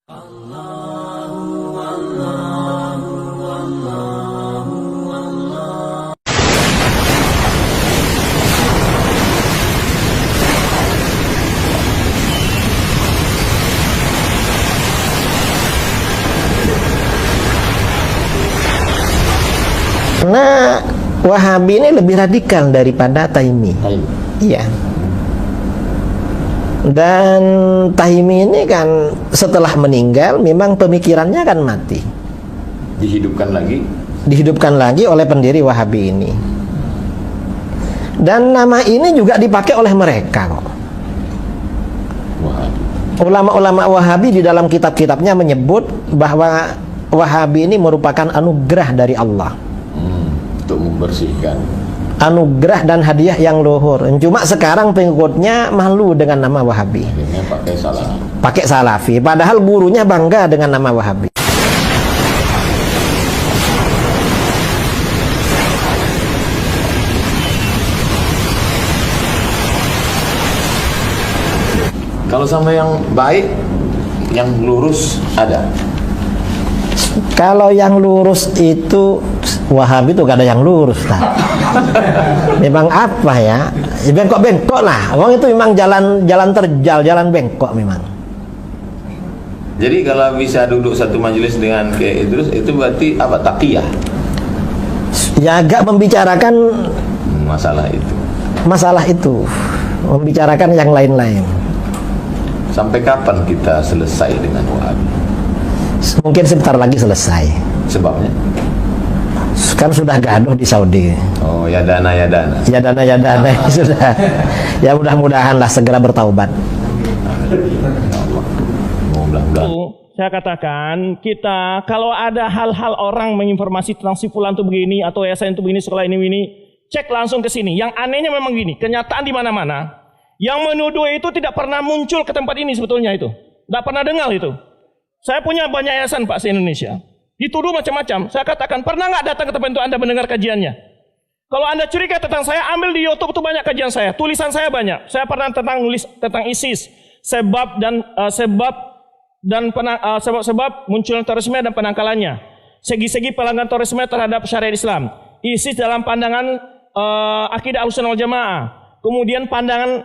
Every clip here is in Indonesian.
Karena Wahabi ini lebih radikal daripada Taimi. Iya. Dan Taimi ini kan setelah meninggal memang pemikirannya kan mati. Dihidupkan lagi oleh pendiri Wahabi ini. Dan nama ini juga dipakai oleh mereka kok. Ulama-ulama Wahabi di dalam kitab-kitabnya menyebut bahwa Wahabi ini merupakan anugerah dari Allah. Untuk membersihkan, anugerah dan hadiah yang luhur. Cuma sekarang pengikutnya malu dengan nama Wahabi. akhirnya Pakai Salafi. Padahal gurunya bangga dengan nama Wahabi. Kalau sama yang baik, yang lurus ada. Kalau yang lurus itu Wahabi itu gak ada yang lurus lah. Memang apa ya? Bengkok-bengkok lah. Orang itu memang jalan terjal, jalan bengkok memang. Jadi kalau bisa duduk satu majelis dengan Kiai Idrus itu berarti apa? Taqiyah. Ya agak membicarakan masalah itu, membicarakan yang lain-lain. Sampai kapan kita selesai dengan Wahabi? Mungkin sebentar lagi selesai. Sebabnya? Kan sudah gaduh di Saudi. Oh, ya dana. Sudah. Ya mudah-mudahan lah segera bertaubat. Saya katakan kita kalau ada hal-hal orang menginformasi tentang si fulan itu begini atau yayasan itu begini, sekolah ini, cek langsung ke sini. Yang anehnya memang gini, kenyataan di mana-mana. Yang menuduh itu tidak pernah muncul ke tempat ini sebetulnya itu. Tidak pernah dengar itu. Saya punya banyak yayasan Pak se-Indonesia. Dituduh macam-macam. Saya katakan, pernah nggak datang ke tempat itu Anda mendengar kajiannya? Kalau Anda curiga tentang saya, ambil di YouTube itu banyak kajian saya. Tulisan saya banyak. Saya pernah nulis tentang ISIS, sebab munculnya terorisme dan penangkalannya. Segi-segi pelanggaran terorisme terhadap syariat Islam. ISIS dalam pandangan akidah Ahlussunnah wal Jamaah. Kemudian pandangan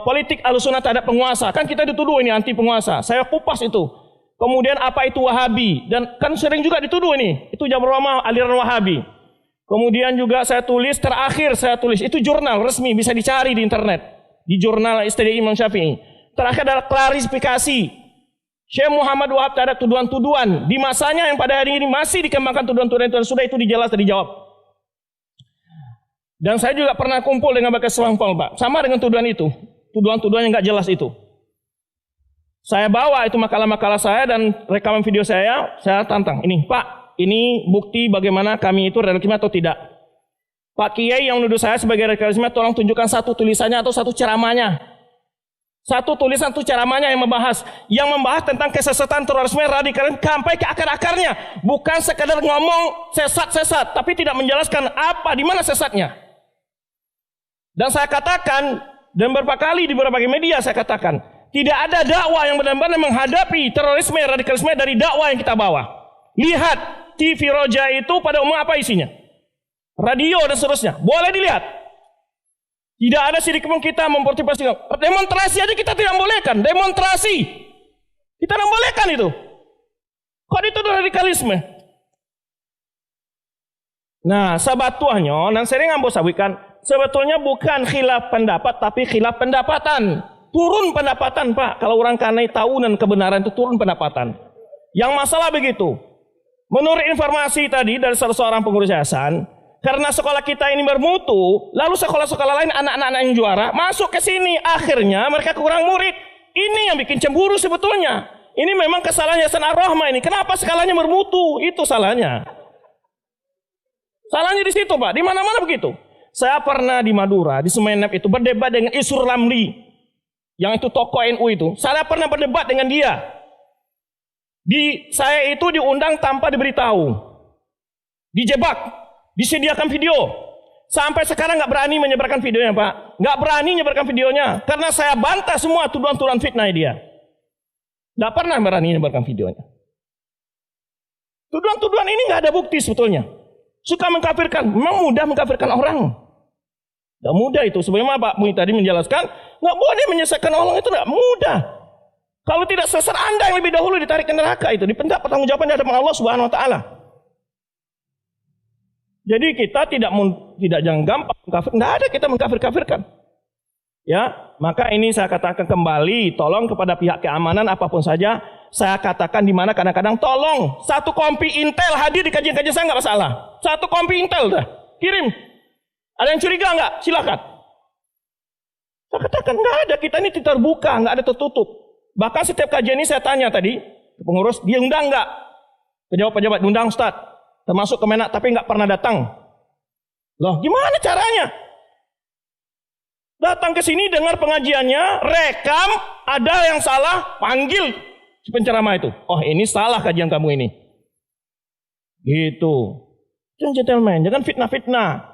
politik Ahlussunnah terhadap penguasa. Kan kita dituduh ini anti penguasa. Saya kupas itu. Kemudian apa itu Wahabi? Dan kan sering juga dituduh ini. Itu Jabr Rahmah aliran Wahabi. Kemudian juga terakhir saya tulis. Itu jurnal resmi, bisa dicari di internet. Di jurnal Istidlal Imam Syafi'i. Terakhir adalah klarifikasi Syekh Muhammad Wahab terhadap tuduhan-tuduhan. Di masanya yang pada hari ini masih dikembangkan tuduhan-tuduhan itu. Sudah itu dijelas dan dijawab. Dan saya juga pernah kumpul dengan Bakas Selampol, Pak. Sama dengan tuduhan itu. Tuduhan-tuduhan yang gak jelas itu. Saya bawa itu makalah-makalah saya dan rekaman video saya tantang. Ini Pak, ini bukti bagaimana kami itu radikalisme atau tidak. Pak Kiai yang menuduh saya sebagai radikalisme, tolong tunjukkan satu tulisannya atau satu ceramahnya. Satu tulisan itu ceramahnya yang membahas tentang kesesatan terorisme radikalisme sampai ke akar-akarnya. Bukan sekadar ngomong sesat-sesat, tapi tidak menjelaskan apa, di mana sesatnya. Dan saya katakan, dan beberapa kali di berbagai media saya katakan, tidak ada dakwah yang benar-benar menghadapi terorisme, radikalisme dari dakwah yang kita bawa. Lihat, TV Roja itu pada umum apa isinya? Radio dan seterusnya. Boleh dilihat. Tidak ada sidik pun kita mempertimbangkan. Demonstrasi aja kita tidak bolehkan. Demonstrasi. Kita tidak bolehkan itu. Kok itu radikalisme? Nah, sabatuahnya, dan sering ambo sawikan, sebetulnya bukan khilaf pendapat, tapi khilaf pendapatan. Turun pendapatan, Pak. Kalau orang kanai tahunan kebenaran itu turun pendapatan. Yang masalah begitu. Menurut informasi tadi dari salah seorang pengurus yayasan, karena sekolah kita ini bermutu, lalu sekolah-sekolah lain anak-anak yang juara masuk ke sini. Akhirnya mereka kurang murid. Ini yang bikin cemburu sebetulnya. Ini memang kesalahan Yayasan Ar-Rahmah ini. Kenapa skalanya bermutu? Itu salahnya. Salahnya di situ, Pak. Di mana-mana begitu. Saya pernah di Madura, di Sumeneb itu berdebat dengan Isur Lamli. Yang itu tokoh NU itu. Saya pernah berdebat dengan dia. Saya itu diundang tanpa diberitahu. Dijebak. Disediakan video. Sampai sekarang nggak berani menyebarkan videonya, Pak. Nggak berani menyebarkan videonya. Karena saya bantah semua tuduhan-tuduhan fitnah dia. Tidak pernah berani menyebarkan videonya. Tuduhan-tuduhan ini nggak ada bukti sebetulnya. Suka mengkafirkan, memang mudah mengkafirkan orang. Tidak mudah itu. Sebagaimana Pak Mui tadi menjelaskan, nggak boleh menyesatkan orang itu nggak mudah. Kalau tidak sesat Anda yang lebih dahulu ditarik ke neraka itu, dipentak pertanggungjawaban di hadapan Allah Subhanahu Wa Taala. Jadi kita tidak jangan gampang mengkafir. Nggak ada kita mengkafir-kafirkan. Ya, maka ini saya katakan kembali, tolong kepada pihak keamanan apapun saja, saya katakan di mana kadang-kadang tolong satu kompi Intel hadir di kajian-kajian saya nggak masalah. Satu kompi Intel dah, kirim. Ada yang curiga nggak? Silakan. Saya katakan nggak ada, kita ini terbuka, nggak ada tertutup. Bahkan setiap kajian ini saya tanya tadi ke pengurus, dia undang nggak? Pejabat-pejabat diundang Ustaz, termasuk Kemenak, tapi nggak pernah datang. Loh, gimana caranya? Datang ke sini dengar pengajiannya, rekam, ada yang salah, panggil si penceramah itu. Oh, ini salah kajian kamu ini. Gitu. Jangan gentleman, jangan fitnah-fitnah.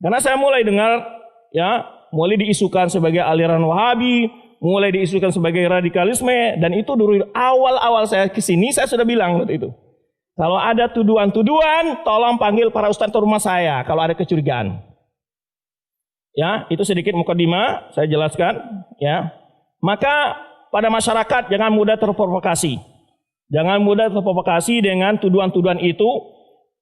Karena saya mulai dengar, ya, mulai diisukan sebagai aliran Wahabi, mulai diisukan sebagai radikalisme, dan itu dulu awal-awal saya ke sini saya sudah bilang waktu itu. Kalau ada tuduhan-tuduhan, tolong panggil para ustaz ke rumah saya kalau ada kecurigaan. Ya, itu sedikit mukadimah saya jelaskan, ya. Maka pada masyarakat jangan mudah terprovokasi. Jangan mudah terprovokasi dengan tuduhan-tuduhan itu.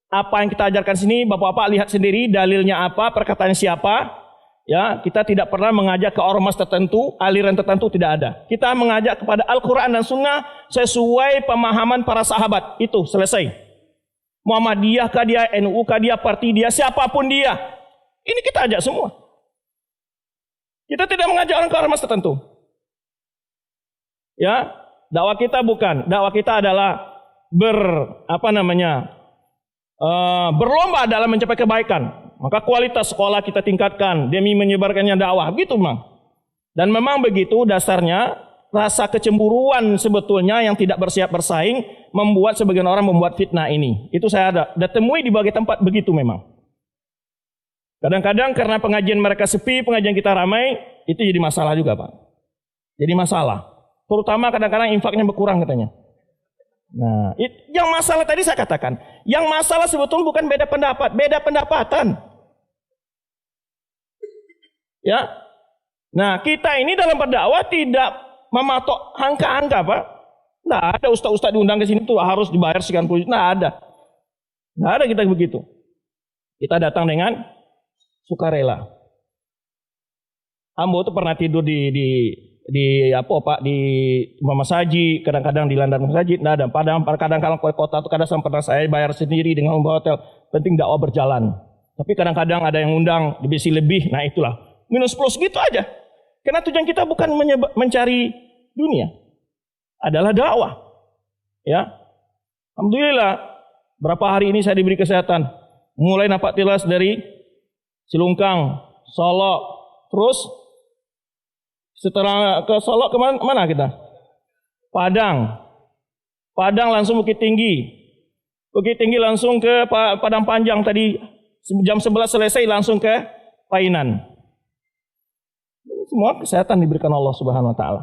Apa yang kita ajarkan sini, Bapak-bapak lihat sendiri dalilnya apa, perkataan siapa. Ya, kita tidak pernah mengajak ke ormas tertentu, aliran tertentu, tidak ada. Kita mengajak kepada Al-Qur'an dan Sunnah sesuai pemahaman para sahabat. Itu selesai. Muhammadiyah kah dia, NU kah dia, parti dia, siapapun dia. Ini kita ajak semua. Kita tidak mengajak orang ke ormas tertentu. Ya, dakwah kita bukan. Dakwah kita adalah berlomba dalam mencapai kebaikan. Maka kualitas sekolah kita tingkatkan demi menyebarkannya dakwah. Begitu memang. Dan memang begitu dasarnya rasa kecemburuan sebetulnya yang tidak bersiap bersaing membuat sebagian orang membuat fitnah ini. Itu saya ada temui di berbagai tempat begitu memang. Kadang-kadang karena pengajian mereka sepi, pengajian kita ramai, itu jadi masalah juga, Pak. Jadi masalah. Terutama kadang-kadang infaknya berkurang katanya. Nah, yang masalah tadi saya katakan, yang masalah sebetulnya bukan beda pendapat, beda pendapatan. Ya. Nah, kita ini dalam berdakwah tidak mematok angka-angka, Pak. Nggak ada ustaz-ustaz diundang ke sini tuh harus dibayar sekian puluh juta. Nggak ada. Nggak ada kita begitu. Kita datang dengan sukarela. Ambo tuh pernah tidur di rumah saji, kadang-kadang di landasan masjid, nggak ada. Padahal kadang-kadang ke kota tuh kadang pernah saya bayar sendiri dengan membawa hotel. Penting dakwah berjalan. Tapi kadang-kadang ada yang undang dibisi lebih, nah itulah minus plus gitu aja. Karena tujuan kita bukan mencari dunia, adalah dakwah. Ya, alhamdulillah. Berapa hari ini saya diberi kesehatan, mulai nampak tilas dari Cilungkang, Solo, terus setelah ke Solo kemana kita? Padang langsung Bukit Tinggi langsung ke Padang Panjang tadi jam 11 selesai langsung ke Painan. Semua kesehatan diberikan Allah Subhanahu Wa Taala.